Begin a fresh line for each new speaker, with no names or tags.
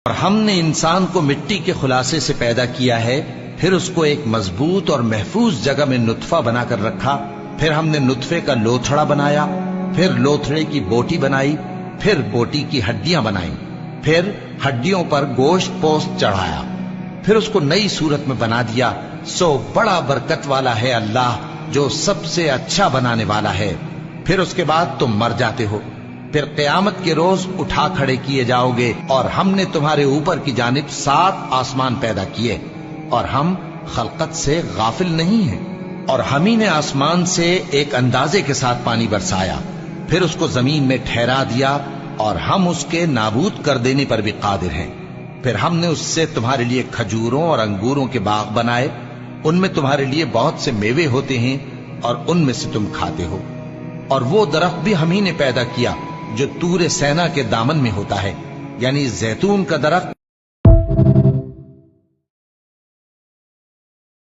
اور ہم نے انسان کو مٹی کے خلاصے سے پیدا کیا ہے، پھر اس کو ایک مضبوط اور محفوظ جگہ میں نطفہ بنا کر رکھا، پھر ہم نے نطفے کا لوتھڑا بنایا، پھر لوتھڑے کی بوٹی بنائی، پھر بوٹی کی ہڈیاں بنائیں، پھر ہڈیوں پر گوشت پوست چڑھایا، پھر اس کو نئی صورت میں بنا دیا۔ سو بڑا برکت والا ہے اللہ، جو سب سے اچھا بنانے والا ہے۔ پھر اس کے بعد تم مر جاتے ہو، پھر قیامت کے روز اٹھا کھڑے کیے جاؤ گے، اور ہم نے تمہارے اوپر کی جانب 7 آسمان پیدا کیے، اور ہم خلقت سے غافل نہیں ہیں۔ اور ہم ہی نے آسمان سے ایک اندازے کے ساتھ پانی برسایا، پھر اس کو زمین میں ٹھہرا دیا، اور ہم اس کے نابود کر دینے پر بھی قادر ہیں۔ پھر ہم نے اس سے تمہارے لیے کھجوروں اور انگوروں کے باغ بنائے، ان میں تمہارے لیے بہت سے میوے ہوتے ہیں، اور ان میں سے تم کھاتے ہو۔ اور وہ درخت بھی ہم ہی نے پیدا کیا جو طور سینا کے دامن میں ہوتا ہے، یعنی زیتون کا درخت